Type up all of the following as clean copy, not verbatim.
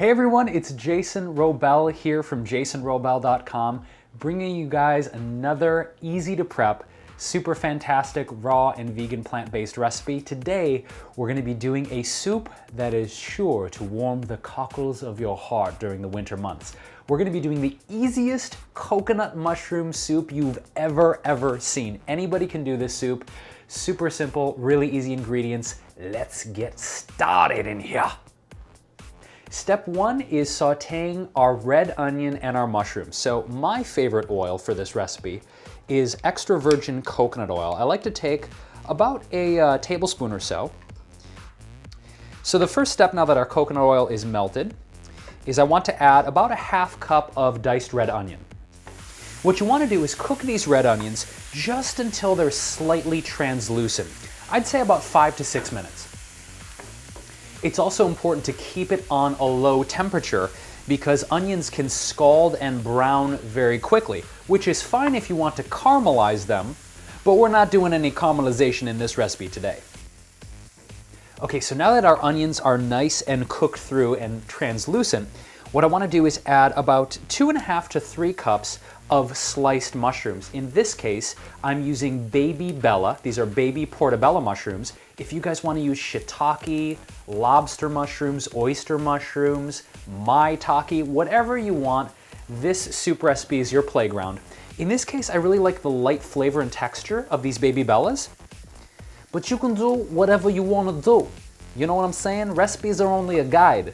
Hey everyone, it's Jason Wrobel here from jasonwrobel.com, bringing you guys another easy to prep, super fantastic raw and vegan plant-based recipe. Today, we're gonna be doing a soup that is sure to warm the cockles of your heart during the winter months. We're gonna be doing the easiest coconut mushroom soup you've ever seen. Anybody can do this soup. Super simple, really easy ingredients. Let's get started in here. Step one is sauteing our red onion and our mushrooms. So my favorite oil for this recipe is extra virgin coconut oil. I like to take about a tablespoon or so. So the first step, now that our coconut oil is melted, is I want to add about a half cup of diced red onion. What you want to do is cook these red onions just until they're slightly translucent. I'd say about 5 to 6 minutes. It's also important to keep it on a low temperature because onions can scald and brown very quickly, which is fine if you want to caramelize them, but we're not doing any caramelization in this recipe today. Okay, so now that our onions are nice and cooked through and translucent, what I want to do is add about 2.5 to 3 cups of sliced mushrooms. In this case, I'm using baby bella. These are baby portobello mushrooms. If you guys want to use shiitake, lobster mushrooms, oyster mushrooms, maitake, whatever you want, this soup recipe is your playground. In this case, I really like the light flavor and texture of these baby bellas, but you can do whatever you want to do. You know what I'm saying? Recipes are only a guide.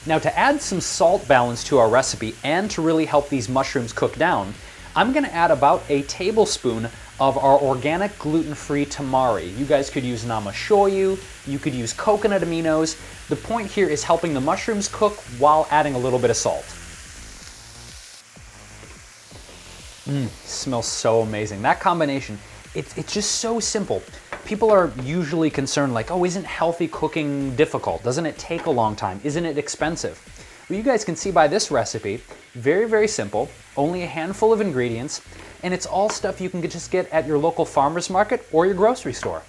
Now, to add some salt balance to our recipe and to really help these mushrooms cook down, I'm gonna add about a tablespoon of our organic gluten-free tamari. You guys could use nama shoyu, you could use coconut aminos. The point here is helping the mushrooms cook while adding a little bit of salt. Smells so amazing. That combination, it's just so simple. People are usually concerned like, oh, isn't healthy cooking difficult? Doesn't it take a long time? Isn't it expensive? Well, you guys can see by this recipe, very simple, only a handful of ingredients, and it's all stuff you can just get at your local farmer's market or your grocery store.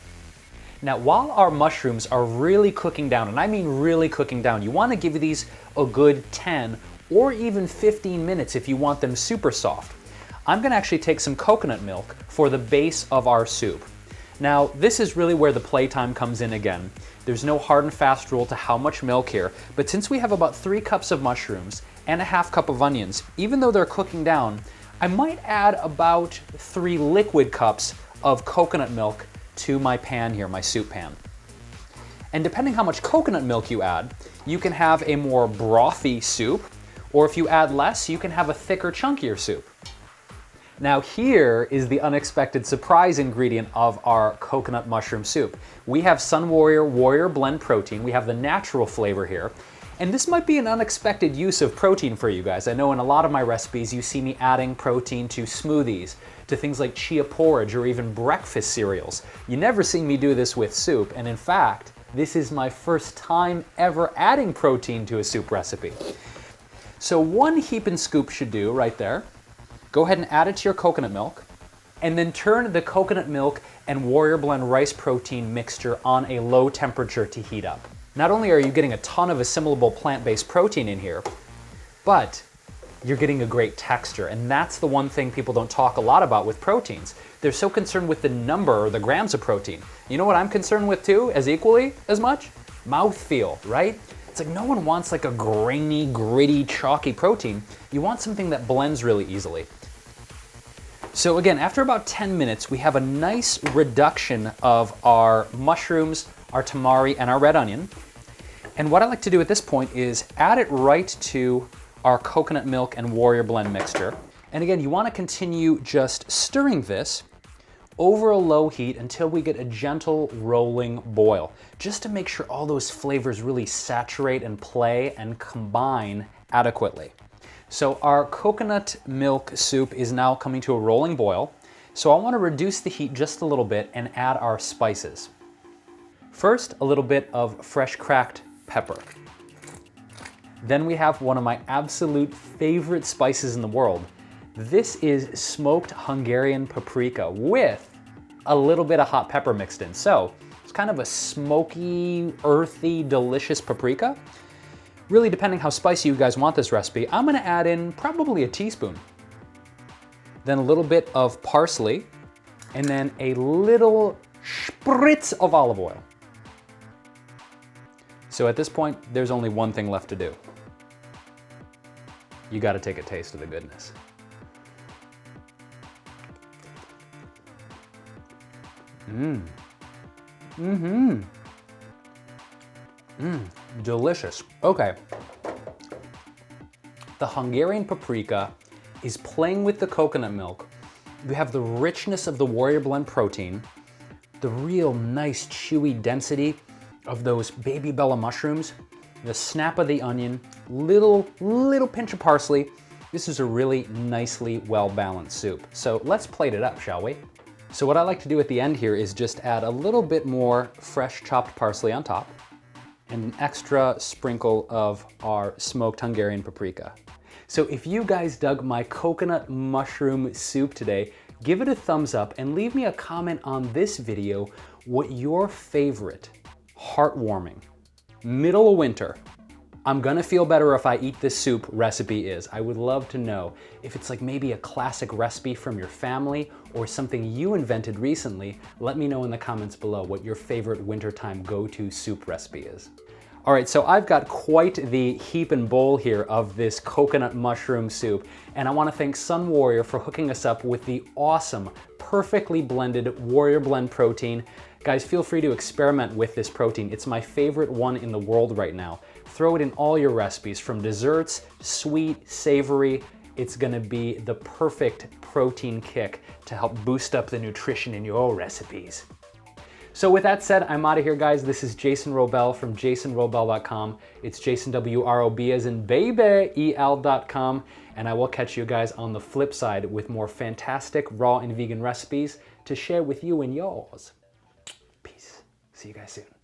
Now, while our mushrooms are really cooking down, and I mean really cooking down, you want to give these a good 10 or even 15 minutes if you want them super soft. I'm going to actually take some coconut milk for the base of our soup. Now, this is really where the playtime comes in again. There's no hard and fast rule to how much milk here, but since we have about 3 cups of mushrooms and a half cup of onions, even though they're cooking down, I might add about 3 liquid cups of coconut milk to my pan here, my soup pan. And depending how much coconut milk you add, you can have a more brothy soup, or if you add less, you can have a thicker, chunkier soup. Now here is the unexpected surprise ingredient of our coconut mushroom soup. We have Sun Warrior Blend protein. We have the natural flavor here. And this might be an unexpected use of protein for you guys. I know in a lot of my recipes you see me adding protein to smoothies, to things like chia porridge or even breakfast cereals. You never see me do this with soup, and in fact, this is my first time ever adding protein to a soup recipe. So 1 heap and scoop should do right there. Go ahead and add it to your coconut milk, and then turn the coconut milk and Warrior Blend rice protein mixture on a low temperature to heat up. Not only are you getting a ton of assimilable plant-based protein in here, but you're getting a great texture, and that's the one thing people don't talk a lot about with proteins. They're so concerned with the number or the grams of protein. You know what I'm concerned with too, as equally as much? Mouthfeel, right? It's like no one wants like a grainy, gritty, chalky protein. You want something that blends really easily. So again, after about 10 minutes, we have a nice reduction of our mushrooms, our tamari, and our red onion. And what I like to do at this point is add it right to our coconut milk and Warrior Blend mixture. And again, you want to continue just stirring this over a low heat until we get a gentle rolling boil, just to make sure all those flavors really saturate and play and combine adequately. So our coconut milk soup is now coming to a rolling boil. So I want to reduce the heat just a little bit and add our spices. First, a little bit of fresh cracked pepper. Then we have one of my absolute favorite spices in the world. This is smoked Hungarian paprika with a little bit of hot pepper mixed in. So it's kind of a smoky, earthy, delicious paprika. Really depending how spicy you guys want this recipe, I'm gonna add in probably a teaspoon. Then a little bit of parsley, and then a little spritz of olive oil. So at this point, there's only one thing left to do. You gotta take a taste of the goodness. Delicious. Okay. The Hungarian paprika is playing with the coconut milk. You have the richness of the Warrior Blend protein, the real nice chewy density of those baby bella mushrooms, the snap of the onion, little pinch of parsley. This is a really nicely well-balanced soup. So let's plate it up, shall we? So what I like to do at the end here is just add a little bit more fresh chopped parsley on top and an extra sprinkle of our smoked Hungarian paprika. So if you guys dug my coconut mushroom soup today, give it a thumbs up and leave me a comment on this video what your favorite heartwarming middle of winter, I'm gonna feel better if I eat this soup recipe is. I would love to know if it's like maybe a classic recipe from your family or something you invented recently. Let me know in the comments below what your favorite wintertime go-to soup recipe is. All right, so I've got quite the heap and bowl here of this coconut mushroom soup, and I wanna thank Sun Warrior for hooking us up with the awesome, perfectly blended Warrior Blend protein. Guys, feel free to experiment with this protein. It's my favorite one in the world right now. Throw it in all your recipes, from desserts, sweet, savory. It's gonna be the perfect protein kick to help boost up the nutrition in your recipes. So with that said, I'm out of here, guys. This is Jason Wrobel from jasonwrobel.com. It's Jason W-R-O-B as in baby, E-L.com. And I will catch you guys on the flip side with more fantastic raw and vegan recipes to share with you and yours. Peace. See you guys soon.